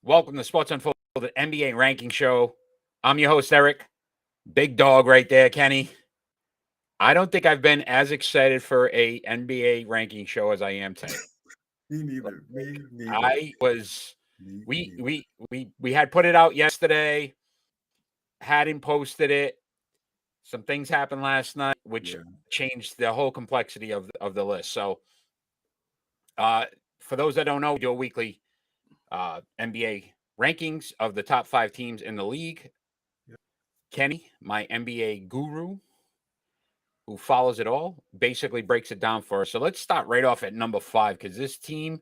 Welcome to Sports Unfolded NBA Ranking Show. I'm your host, Eric. Big dog right there, Kenny. I don't think I've been as excited for a NBA ranking show as I am today. Me neither. Me neither. I was Me we neither. we we had put it out yesterday, hadn't posted it. Some things happened last night which Yeah. changed the whole complexity of the list. So uh for those that don't know, we do a weekly NBA rankings of the top 5 teams in the league. Yeah. Kenny, my NBA guru, who follows it all, basically breaks it down for us. So let's start right off at number 5 because this team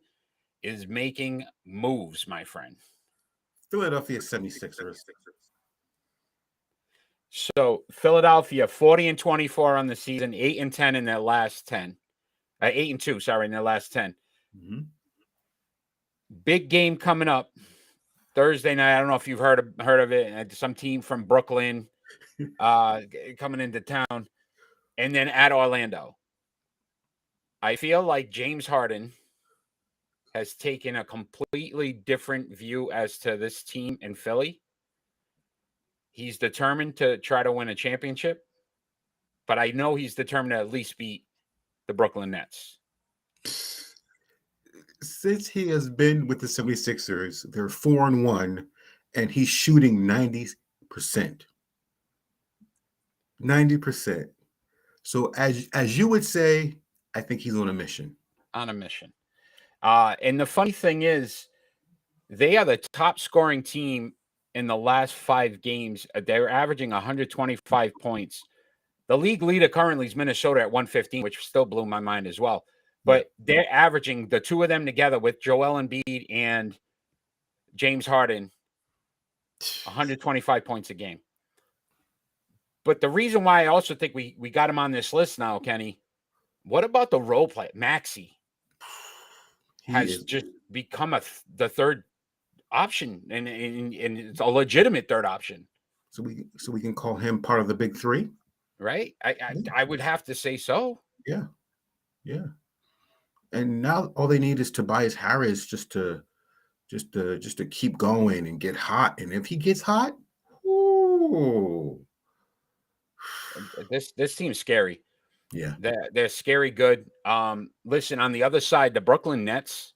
is making moves, my friend. Philadelphia 76ers. So Philadelphia 40-24 on the season, 8-10 in their last 10. 8-2, sorry, in their last 10. Mm-hmm. Big game coming up Thursday night. I don't know if you've heard of it. Some team from Brooklyn coming into town, and then at Orlando. I feel like James Harden has taken a completely different view as to this team in Philly. He's determined to try to win a championship, but I know he's determined to at least beat the Brooklyn Nets. Since he has been with the 76ers, they're 4-1, and he's shooting 90%. 90%. So as you would say, I think he's on a mission. On a mission. And the funny thing is, they are the top scoring team in the last 5 games. They're averaging 125 points. The league leader currently is Minnesota at 115, which still blew my mind as well. But they're averaging, the two of them together with Joel Embiid and James Harden, 125 points a game. But the reason why I also think we got him on this list now, Kenny, what about the role play? Maxey has just become the third option, and it's a legitimate third option. So we can call him part of the big three, right? I would have to say so. Yeah. And now all they need is Tobias Harris just to keep going and get hot. And if he gets hot, ooh. This team's scary. Yeah. They're scary good. Listen, on the other side, the Brooklyn Nets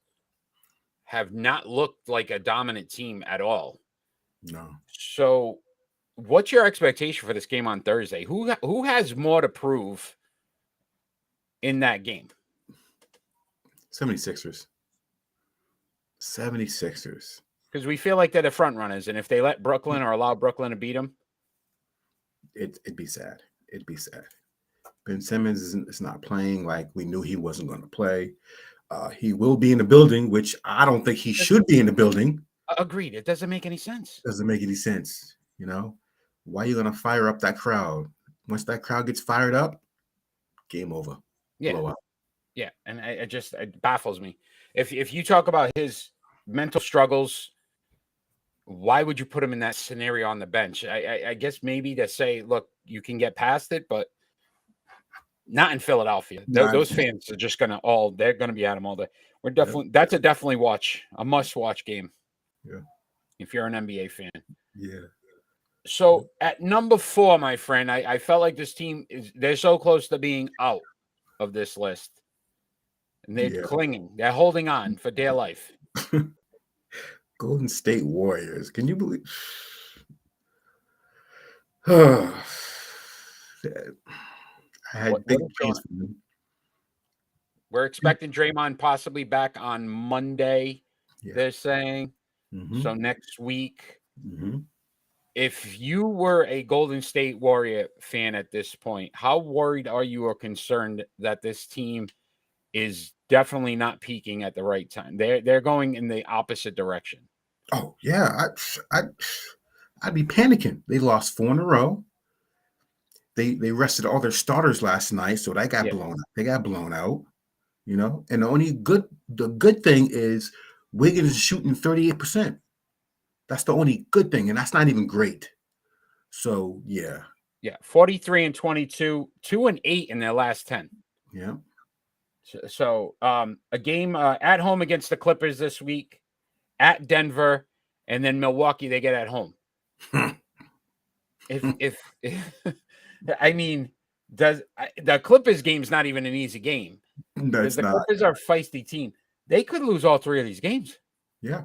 have not looked like a dominant team at all. No. So what's your expectation for this game on Thursday? Who has more to prove in that game? 76ers. Because we feel like they're the front runners, and if they let Brooklyn or allow Brooklyn to beat them, it'd be sad. It'd be sad. Ben Simmons is not playing like we knew he wasn't going to play. He will be in the building, which I don't think he should be in the building. Agreed. It doesn't make any sense. Doesn't make any sense. You know, why are you going to fire up that crowd? Once that crowd gets fired up, game over. Yeah. Blowout. Yeah. And it baffles me. If you talk about his mental struggles, why would you put him in that scenario on the bench? I guess maybe to say, look, you can get past it, but not in Philadelphia. Those fans are just they're gonna be at him all day. That's a must-watch game. Yeah. If you're an NBA fan. Yeah. So at number 4, my friend, I felt like this team they're so close to being out of this list. And they're clinging. They're holding on for dear life. Golden State Warriors. Can you believe? I had big plans for them. We're expecting Draymond possibly back on Monday, they're saying. Mm-hmm. So next week. Mm-hmm. If you were a Golden State Warrior fan at this point, how worried are you or concerned that this team is definitely not peaking at the right time? They're going in the opposite direction. Oh yeah, I'd be panicking. They lost 4 in a row. They rested all their starters last night, so they got blown. They got blown out. You know, and the good thing is Wiggins is shooting 38%. That's the only good thing, and that's not even great. So yeah, 43-22, 2-8 in their last 10. Yeah. So a game at home against the Clippers this week, at Denver, and then Milwaukee they get at home. if I mean, the Clippers game's not even an easy game. No, it's The not. Clippers are a feisty team. They could lose all 3 of these games. Yeah.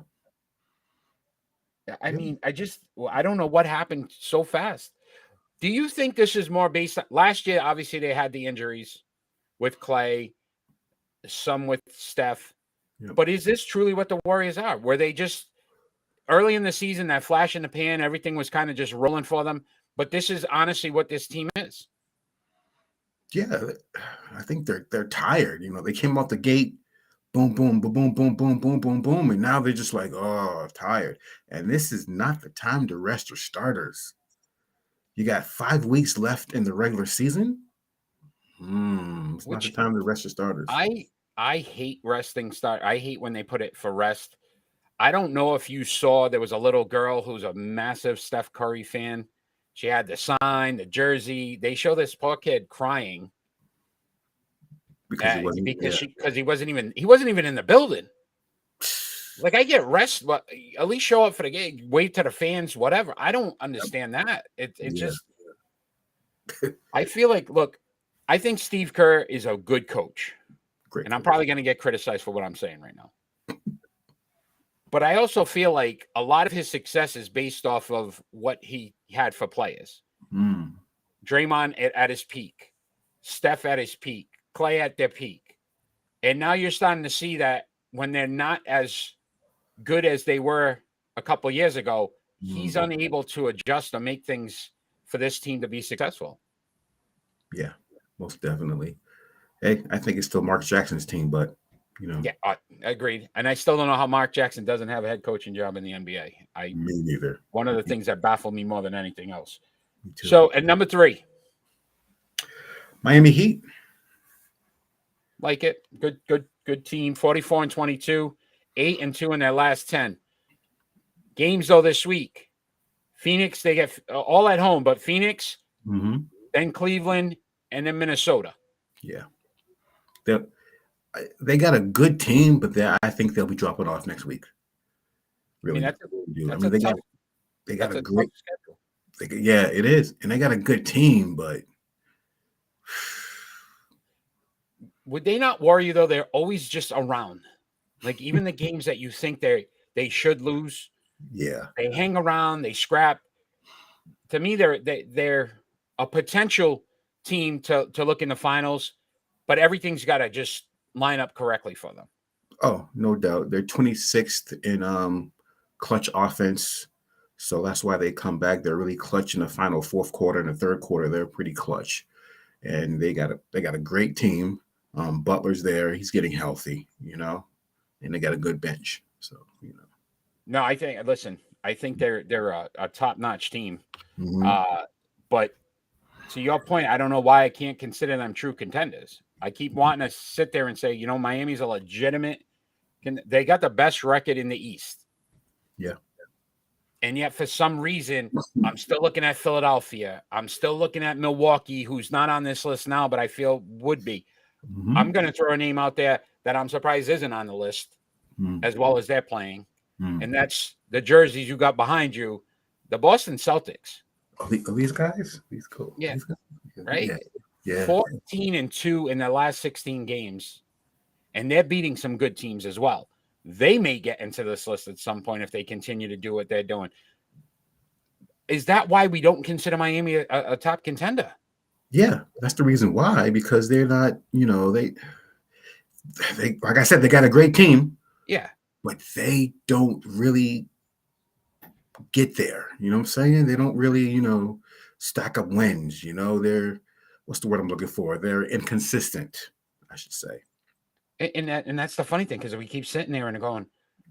I mean, I don't know what happened so fast. Do you think this is more based on last year? Obviously, they had the injuries with Clay, some with Steph. Yep. But is this truly what the Warriors are? Were they just early in the season, that flash in the pan, everything was kind of just rolling for them? But this is honestly what this team is. Yeah, I think they're tired. They came out the gate, boom, boom, boom, boom, boom, boom, boom, boom, boom, and now they're just like, oh, tired. And this is not the time to rest your starters. You got 5 weeks left in the regular season. It's not the time to rest your starters. I hate resting start. I hate when they put it for rest. I don't know if you saw, there was a little girl who's a massive Steph Curry fan. She had the sign, the jersey. They show this poor kid crying because he wasn't even in the building. Like, I get rest, but at least show up for the game, wave to the fans, whatever. I don't understand that. Just I feel like, look, I think Steve Kerr is a good coach. Great. And I'm probably going to get criticized for what I'm saying right now. But I also feel like a lot of his success is based off of what he had for players. Draymond at his peak, Steph at his peak, Clay at their peak. And now you're starting to see that when they're not as good as they were a couple of years ago, he's unable to adjust or make things for this team to be successful. Yeah, most definitely. Hey, I think it's still Mark Jackson's team, but Yeah, agreed. And I still don't know how Mark Jackson doesn't have a head coaching job in the NBA. Me neither. One of the things that baffled me more than anything else. So at number 3, Miami Heat. Like it. Good team. 44-22, 8-2 in their last 10 games. Though this week, Phoenix, they get all at home, but Phoenix, then Cleveland, and then Minnesota. Yeah, they got a good team, but I think they'll be dropping off next week. Really, they got a great schedule. Yeah, it is, and they got a good team, but would they not worry you though? They're always just around, like even the games that you think they should lose. Yeah, they hang around, they scrap. To me, they're a potential team to look in the finals, but everything's got to just line up correctly for them. Oh, no doubt. They're 26th in clutch offense, so that's why they come back. They're really clutch in the final fourth quarter and the third quarter. They're pretty clutch, and they got a great team. Butler's there; he's getting healthy, and they got a good bench. So, No, I think they're a top-notch team. But to your point, I don't know why I can't consider them true contenders. I keep wanting to sit there and say, Miami's a legitimate. They got the best record in the East. Yeah. And yet, for some reason, I'm still looking at Philadelphia. I'm still looking at Milwaukee, who's not on this list now, but I feel would be. I'm going to throw a name out there that I'm surprised isn't on the list, as well as they're playing. And that's the jerseys you got behind you, the Boston Celtics. Are these guys? These cool. Yeah. These guys? Right? Yeah. 14-2 in their last 16 games. And they're beating some good teams as well. They may get into this list at some point if they continue to do what they're doing. Is that why we don't consider Miami a top contender? Yeah, that's the reason why, because they're not, they like I said, they got a great team. Yeah. But they don't really get there. You know what I'm saying? They don't really, stack up wins. They're, what's the word I'm looking for? They're inconsistent, I should say. And that's the funny thing, because we keep sitting there and going,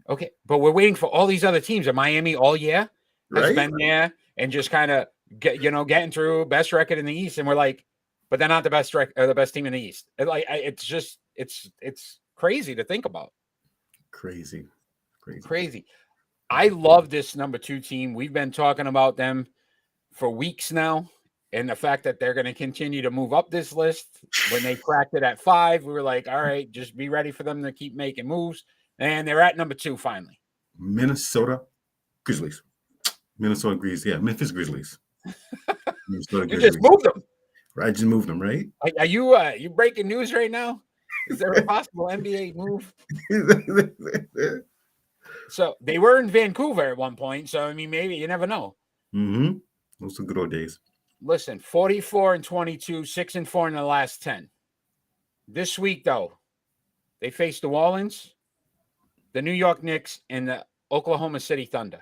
okay, but we're waiting for all these other teams. And Miami all year has been there and just kind of getting through, best record in the East, and we're like, but they're not the best the best team in the East. It's crazy to think about. Crazy. I love this number 2 team. We've been talking about them for weeks now, and the fact that they're going to continue to move up this list. When they cracked it at 5, we were like, all right, just be ready for them to keep making moves. And they're at number 2 finally. Minnesota Grizzlies. Minnesota Grizzlies. Yeah, Memphis Grizzlies. Minnesota You just Grizzlies. moved them. Right, I just moved them, right? Are you breaking news right now? Is there a possible NBA move? So they were in Vancouver at one point. So I mean, maybe you never know. Mm-hmm. Those are good old days. Listen, 44-22, 6-4 in the last 10. This week, though, they faced New Orleans, the New York Knicks, and the Oklahoma City Thunder.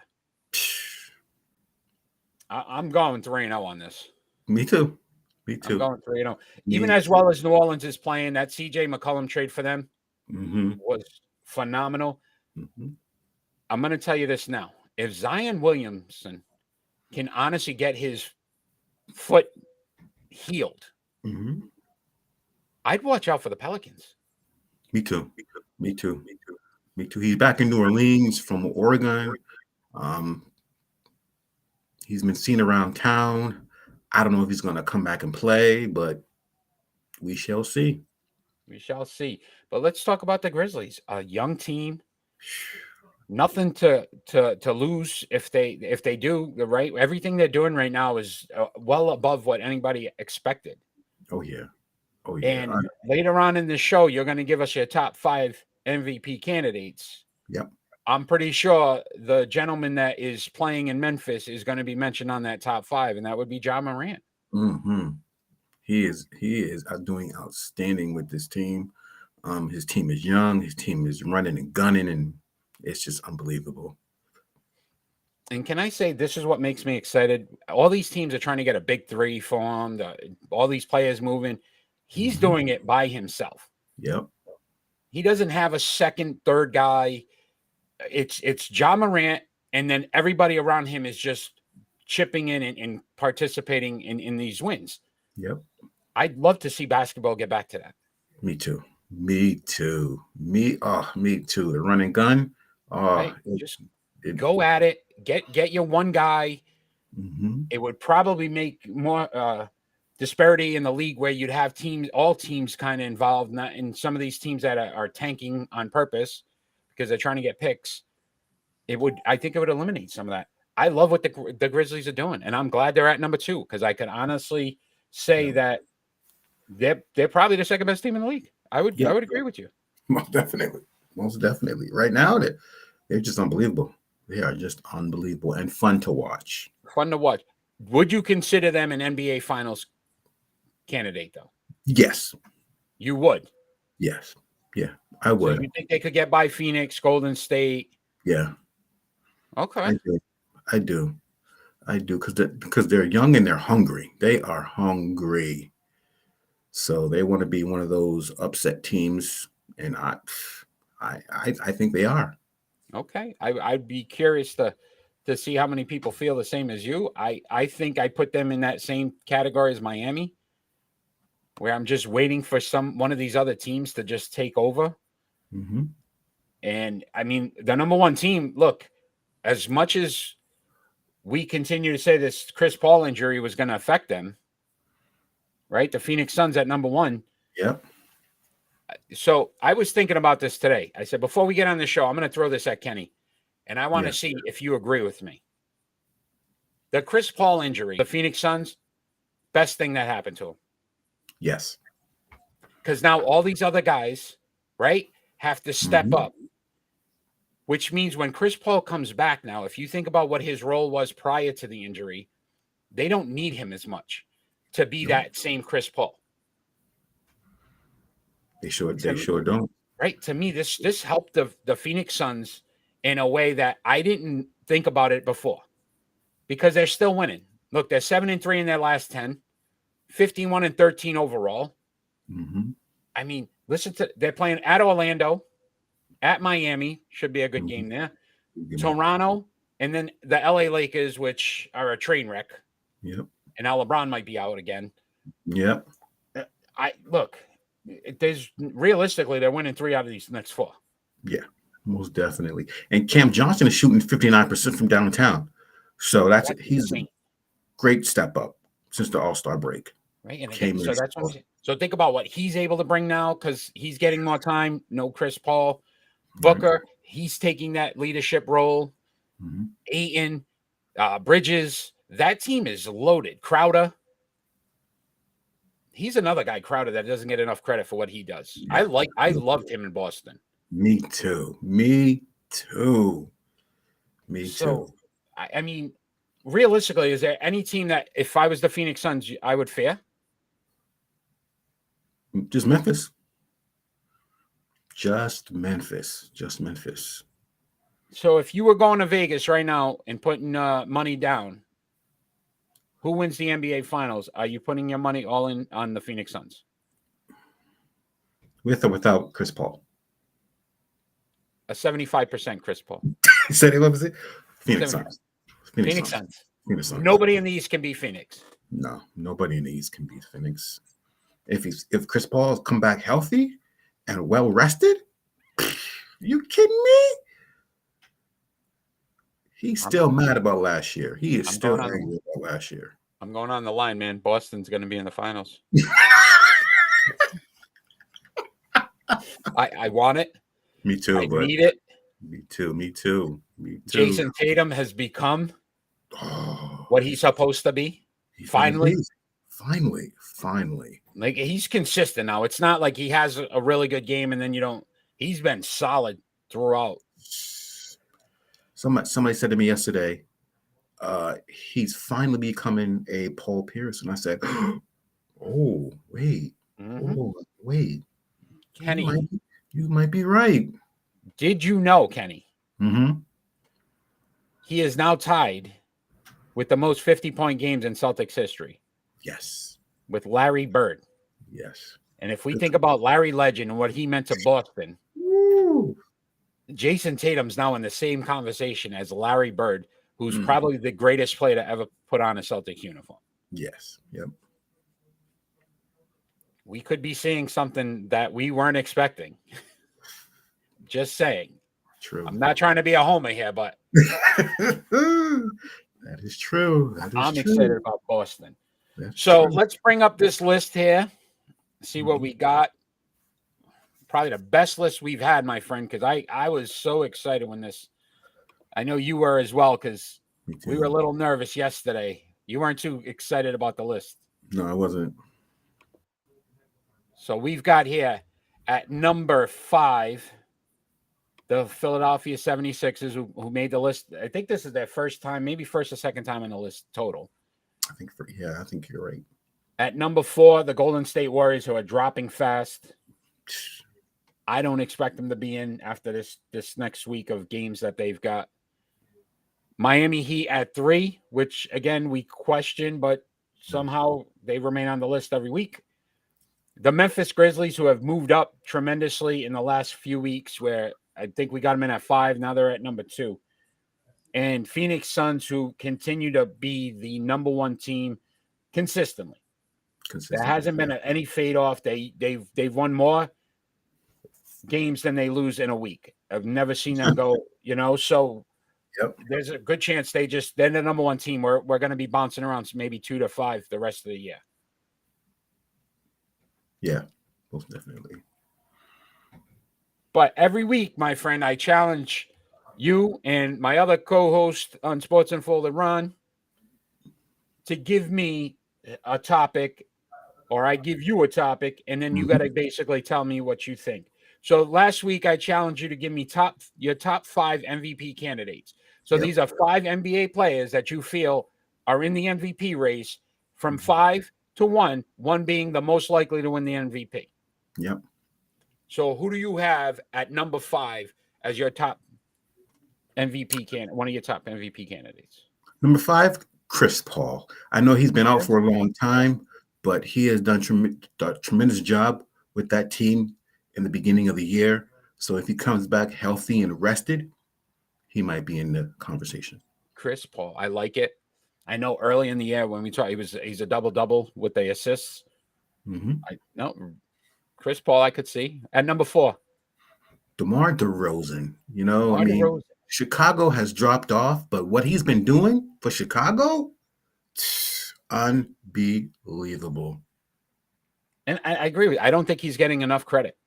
I'm going 3-0 on this. Me too. Me I'm too. going 3-0. Even as well as New Orleans is playing, that CJ McCollum trade for them was phenomenal. Mm-hmm. I'm going to tell you this now. If Zion Williamson can honestly get his foot healed, I'd watch out for the Pelicans. Me too. Me too. Me too. He's back in New Orleans from Oregon. He's been seen around town. I don't know if he's going to come back and play, but we shall see. We shall see. But let's talk about the Grizzlies. A young team. Nothing to lose if they do the right. Everything they're doing right now is well above what anybody expected. Oh yeah. And later on in the show, you're going to give us your top 5 MVP candidates. Yep. I'm pretty sure the gentleman that is playing in Memphis is going to be mentioned on that top 5, and that would be Ja Morant. Mm-hmm. He is doing outstanding with this team. His team is young. His team is running and gunning, and it's just unbelievable. And can I say this is what makes me excited? All these teams are trying to get a big 3 formed. All these players moving. He's doing it by himself. Yep. He doesn't have a second, third guy. It's Ja Morant, and then everybody around him is just chipping in and participating in these wins. Yep. I'd love to see basketball get back to that. Me too. Me too. Me too. The running gun. Go at it. Get your one guy. Mm-hmm. It would probably make more disparity in the league where you'd have all teams kind of involved. Not in some of these teams that are tanking on purpose because they're trying to get picks. I think it would eliminate some of that. I love what the Grizzlies are doing, and I'm glad they're at number 2 because I can honestly say that they're probably the second best team in the league. I would agree with you. Most definitely. Right now, they're just unbelievable. They are just unbelievable and fun to watch. Would you consider them an NBA Finals candidate, though? Yes. You would? Yes. Yeah, I would. So you think they could get by Phoenix, Golden State? Yeah. Okay. I do. Because they're young and they're hungry. They are hungry. So they want to be one of those upset teams, and I think they are. Okay. I'd be curious to see how many people feel the same as you. I think I put them in that same category as Miami, where I'm just waiting for one of these other teams to just take over. Mm-hmm. And I mean, the number 1 team, look, as much as we continue to say this Chris Paul injury was going to affect them, right? The Phoenix Suns at number 1. Yep. So I was thinking about this today. I said, before we get on the show, I'm going to throw this at Kenny, and I want to see if you agree with me. The Chris Paul injury, the Phoenix Suns, best thing that happened to him. Yes. Because now all these other guys, right, have to step up, which means when Chris Paul comes back now, if you think about what his role was prior to the injury, they don't need him as much to be that same Chris Paul. They sure don't. Right? To me, this helped the Phoenix Suns in a way that I didn't think about it before because they're still winning. Look, they're 7-3 in their last 10, 51-13 overall. Mm-hmm. I mean, they're playing at Orlando, at Miami, should be a good game there. Toronto, and then the LA Lakers, which are a train wreck. Yep. And now LeBron might be out again. Yep. Realistically, they're winning 3 out of these next 4. Yeah, most definitely. And Cam Johnson is shooting 59% from downtown. So he's a great step up since the All-Star break. Right. And again, so that's what I'm saying. So think about what he's able to bring now because he's getting more time. No Chris Paul. Booker, he's taking that leadership role. Ayton, Bridges. That team is loaded. Crowder. He's another guy, Crowder, that doesn't get enough credit for what he does. Yeah. I loved him in Boston. Me too. Me too. Me So, too. I mean, realistically, is there any team that if I was the Phoenix Suns, I would fear? Just Memphis. Just Memphis. Just Memphis. So if you were going to Vegas right now and putting money down, who wins the NBA Finals? Are you putting your money all in on the Phoenix Suns? With or without Chris Paul? A 75% Chris Paul. Said what was it? Phoenix Suns. Phoenix Suns. Phoenix Suns. Nobody in the East can be Phoenix. No, nobody in the East can beat Phoenix. If Chris Paul come back healthy and well rested, you kidding me? He's still mad about last year. He is still angry about last year. I'm going on the line, man. Boston's going to be in the finals. I want it. Me too. I need it. Me too. Me too. Me too. Jason Tatum has become what he's supposed to be. Finally. Like, he's consistent now. It's not like he has a really good game and then you don't. He's been solid throughout. Somebody said to me yesterday, he's finally becoming a Paul Pierce. And I said, oh, wait. Mm-hmm. Oh, wait. Kenny. You might be right. Did you know, Kenny? Mm-hmm. He is now tied with the most 50-point games in Celtics history. Yes. With Larry Bird. Yes. And if we think about Larry Legend and what he meant to Boston, Jason Tatum's now in the same conversation as Larry Bird, who's probably the greatest player to ever put on a Celtics uniform. Yes. Yep. We could be seeing something that we weren't expecting. Just saying. True. I'm not trying to be a homer here, but that is true. I'm excited about Boston. Let's bring up this list here, see what we got. Probably the best list we've had, my friend, because I was so excited when this. I know you were as well, because we were a little nervous yesterday. You weren't too excited about the list. No, I wasn't. So we've got here at number 5, the Philadelphia 76ers, who made the list. I think this is their first time, maybe first or second time on the list total. I think you're right. At number 4, the Golden State Warriors, who are dropping fast. I don't expect them to be in after this next week of games that they've got. Miami Heat at 3, which, again, we question, but somehow they remain on the list every week. The Memphis Grizzlies, who have moved up tremendously in the last few weeks, where I think we got them in at 5. Now they're at number 2. And Phoenix Suns, who continue to be the number 1 team consistently. There hasn't been any fade off. They've won more games than they lose in a week. I've never seen them go, so there's a good chance they're the number 1 team. We're going to be bouncing around maybe 2 to 5 the rest of the year. Yeah, most definitely. But every week, my friend, I challenge you and my other co-host on Sports Unfolded, Ron, to give me a topic, or I give you a topic, and then you got to basically tell me what you think. So last week, I challenged you to give me your top 5 MVP candidates. So these are 5 NBA players that you feel are in the MVP race from 5 to 1, 1 being the most likely to win the MVP. Yep. So who do you have at number 5 as your top MVP candidate, one of your top MVP candidates? Number 5, Chris Paul. I know he's been out for a long time, but he has done a tremendous job with that team in the beginning of the year. So if he comes back healthy and rested, he might be in the conversation. Chris Paul, I like it. I know early in the year when we talked, he's a double-double with the assists. Chris Paul, I could see. At number 4. DeMar DeRozan. DeRozan. Chicago has dropped off, but what he's been doing for Chicago, unbelievable. And I agree with you. I don't think he's getting enough credit.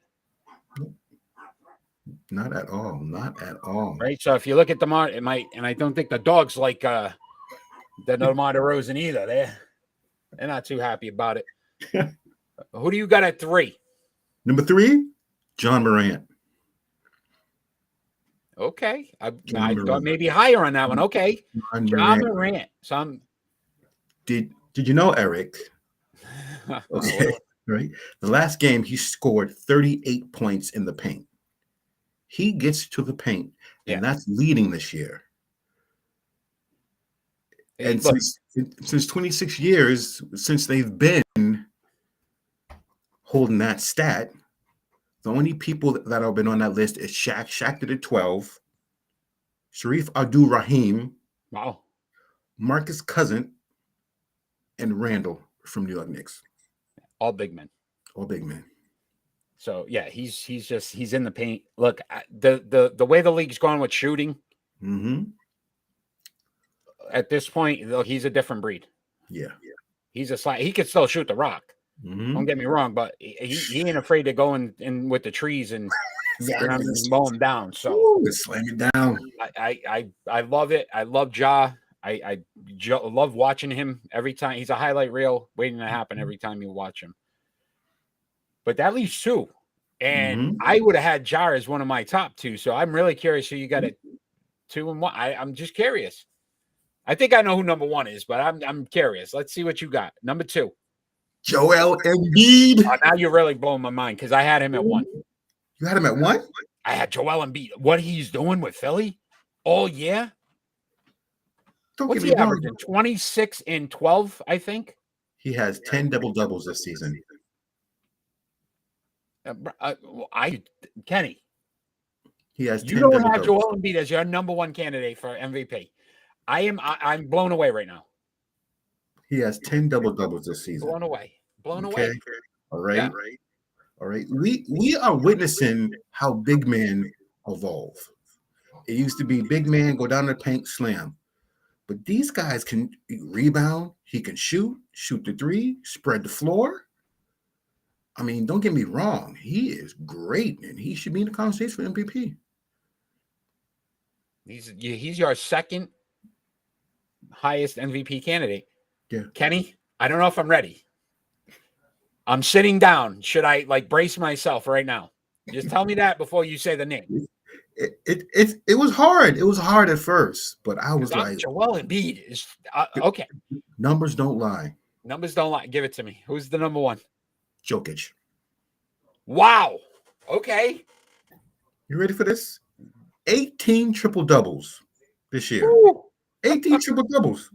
Not at all. Not at all. Right. So if you look at DeMar, it might, and I don't think the dogs like the DeMar DeRozan either. They're not too happy about it. Who do you got at 3? Number 3, John Morant. Okay. I John thought Morant. maybe higher on that one. Okay. John Morant. Did you know, Eric? Okay. Right. The last game he scored 38 points in the paint. He gets to the paint, and that's leading this year. And since 26 years, since they've been holding that stat, the only people that have been on that list is Shaq. Shaq did it 12. Sharif Abdul-Rahim. Wow. Marcus Cousin, and Randall from New York Knicks. All big men. All big men. So yeah, he's in the paint. Look, the way the league's going with shooting, at this point, look, he's a different breed. Yeah. He's he could still shoot the rock. Don't get me wrong, but he ain't afraid to go in with the trees and mow him down. So slam it down. I love it. I love Ja. I love watching him every time. He's a highlight reel waiting to happen every time you watch him. But that leaves 2. And I would have had Ja as one of my top 2. So I'm really curious who you got at 2 and 1. I'm just curious. I think I know who number 1 is, but I'm curious. Let's see what you got. Number 2. Joel Embiid. Now you're really blowing my mind because I had him at 1. You had him at 1? I had Joel Embiid. What he's doing with Philly all year? What's he averaging? 26 and 12, I think. He has 10 double-doubles this season. Kenny. He has 10 You don't double-doubles. have Joel Embiid as your number 1 candidate for MVP. I'm blown away right now. He has 10 double-doubles this season. Blown away. All right. Yeah. All right. We are witnessing how big men evolve. It used to be big man, go down the paint, slam. But these guys can rebound. He can shoot the 3, spread the floor. I mean, don't get me wrong. He is great, and he should be in the conversation for MVP. He's your second highest MVP candidate. Yeah. Kenny, I don't know if I'm ready. I'm sitting down. Should I brace myself right now? Just tell me that before you say the name. It was hard. It was hard at first, but I was like, Joel Embiid is okay. Numbers don't lie. Numbers don't lie. Give it to me. Who's the number 1? Jokic. Wow. Okay. You ready for this? 18 triple doubles this year. Ooh. 18 triple doubles.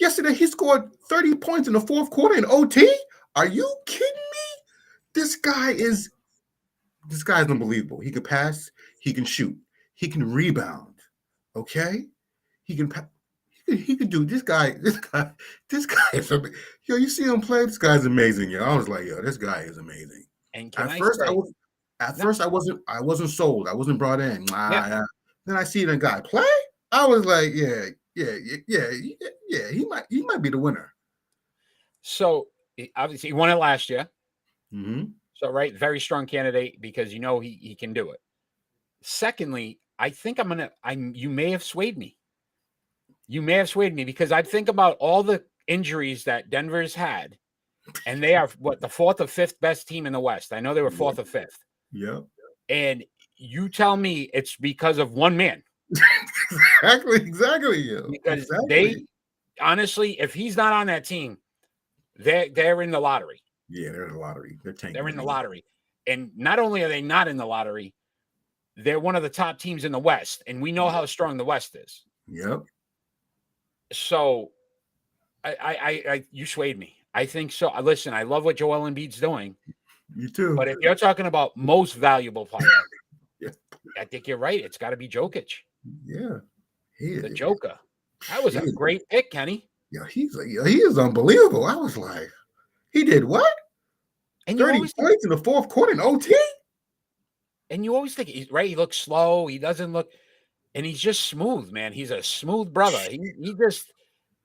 Yesterday he scored 30 points in the 4th quarter in OT. Are you kidding me? This guy is unbelievable. He can pass. He can shoot. He can rebound. Okay, he can. He can do this guy. This guy is amazing. Yo, you see him play? This guy's amazing. Yo, I was like, yo, this guy is amazing. And at first I wasn't sold. I wasn't brought in. Then I see the guy play. I was like, yeah. He might be the winner. So obviously he won it last year. Mm-hmm. So right, very strong candidate because he can do it. Secondly, I think you may have swayed me. You may have swayed me because I think about all the injuries that Denver's had, and they are the 4th or 5th best team in the West. I know they were 4th or 5th. Yeah. And you tell me it's because of one man. Exactly. Yeah. Because they honestly, if he's not on that team, they're in the lottery. Yeah, they're in the lottery. They're in the lottery. And not only are they not in the lottery, they're one of the top teams in the West. And we know how strong the West is. Yep. So you swayed me. I think so. Listen, I love what Joel Embiid's doing. You too. But if you're talking about most valuable player, yeah. I think you're right. It's got to be Jokic. Yeah. The Joker. That was a great pick, Kenny. Yeah, he is unbelievable. I was like, he did what? And 30 points in the 4th quarter in OT? And you always think he looks slow. He doesn't look, and he's just smooth, man. He's a smooth brother.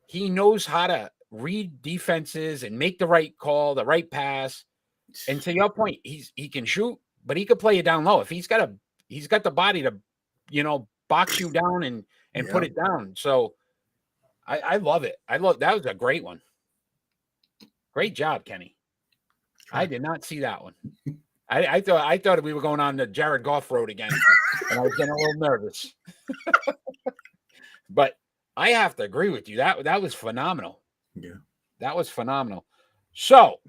He knows how to read defenses and make the right call, the right pass. And to your point, he can shoot, but he could play it down low. If he's got he's got the body to, box you down and put it down. So I love it. That was a great one. Great job, Kenny. I did not see that one. I thought we were going on the Jared Goff road again, and I was getting a little nervous. But I have to agree with you. That was phenomenal. Yeah, that was phenomenal. So,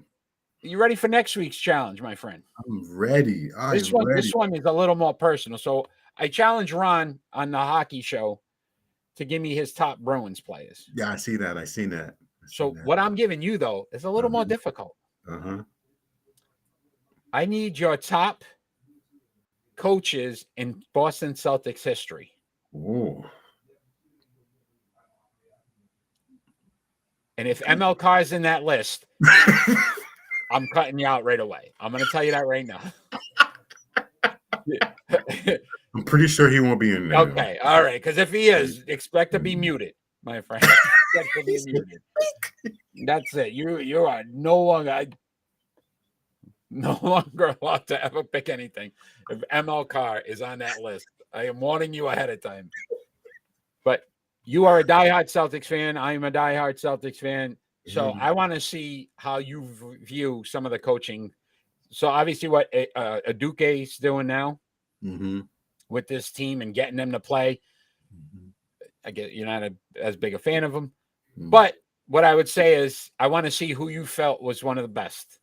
you ready for next week's challenge, my friend? I'm ready. This one is a little more personal. So, I challenge Ron on the hockey show to give me his top Bruins players. Yeah, I see that. I seen that. What I'm giving you, though, is a little more difficult. I need your top coaches in Boston Celtics history. Oh. And if ML Carr's in that list, I'm cutting you out right away. I'm going to tell you that right now. I'm pretty sure he won't be in there. Okay. All right. Because if he is, expect to be muted, my friend. Expect to be muted. That's it. You are no longer allowed to ever pick anything. If ML Carr is on that list, I am warning you ahead of time. But you are a diehard Celtics fan. I am a diehard Celtics fan. So I want to see how you view some of the coaching. So obviously what Aduke is doing now with this team and getting them to play. I get you're not as big a fan of them. But what I would say is I want to see who you felt was one of the best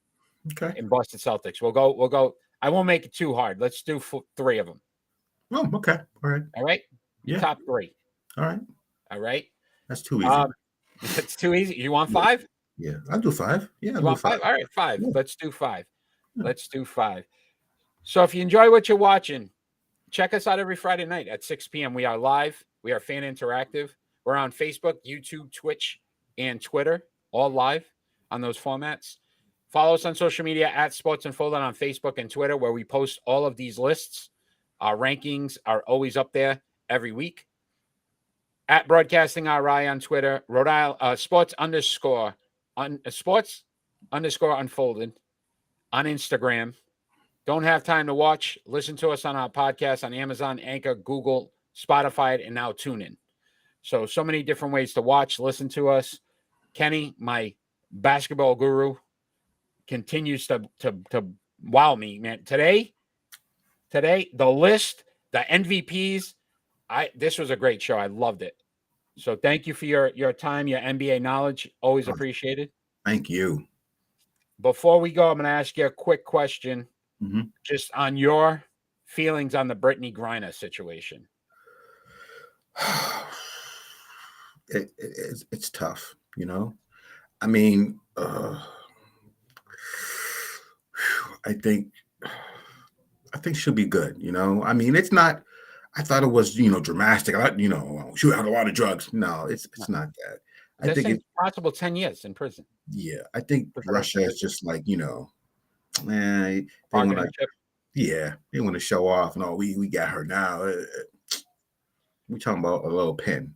in Boston Celtics. We'll go. I won't make it too hard. Let's do 3 of them. Oh, okay. All right. All right. Your top 3. All right. That's too easy. It's too easy. You want 5? Yeah, I'll do 5. Yeah, you want 5? All right, 5. Yeah. Let's do 5. Let's do 5. So if you enjoy what you're watching, check us out every Friday night at 6 p.m. We are live. We are fan interactive. We're on Facebook, YouTube, Twitch, and Twitter, all live on those formats. Follow us on social media at Sports Unfolded on Facebook and Twitter, where we post all of these lists. Our rankings are always up there every week. At Broadcasting RI on Twitter, Rhode Island Sports _ Unfolded on Instagram. Don't have time to watch? Listen to us on our podcast on Amazon, Anchor, Google, Spotify, and now TuneIn. So many different ways to watch, listen to us. Kenny, my basketball guru, continues to wow me, man. Today, the list, the MVPs. This was a great show. I loved it. So thank you for your time, your NBA knowledge. Always appreciated. Thank you. Before we go, I'm going to ask you a quick question, just on your feelings on the Brittany Griner situation. It's tough, I mean, I think she'll be good. I mean, it's not. I thought it was, dramatic. She had a lot of drugs. No, it's not that. I think it's possible 10 years in prison. Yeah, I think Russia is just like, they want to show off. No, we got her now. We're talking about a little pen.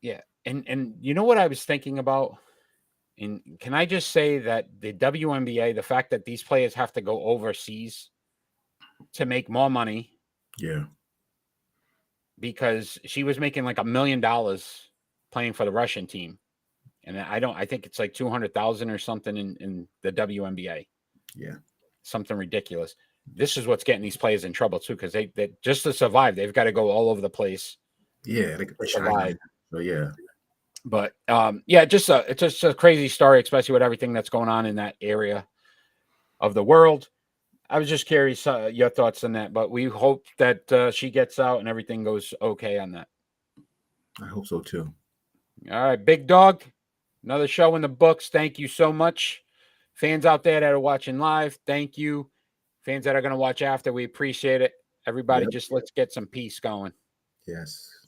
Yeah, and you know what I was thinking about? And can I just say that the WNBA, the fact that these players have to go overseas to make more money. Yeah. Because she was making like $1 million playing for the Russian team. And I think it's like 200,000 or something in the WNBA. Yeah. Something ridiculous. This is what's getting these players in trouble too, because they just to survive, they've got to go all over the place. Yeah, they survive. So yeah. But it's just a crazy story, especially with everything that's going on in that area of the world. I was just curious your thoughts on that, but we hope that she gets out and everything goes okay on that. I hope so too. All right, Big Dog, another show in the books. Thank you so much. Fans out there that are watching live, thank you. Fans that are going to watch after, we appreciate it. Everybody, just let's get some peace going. Yes.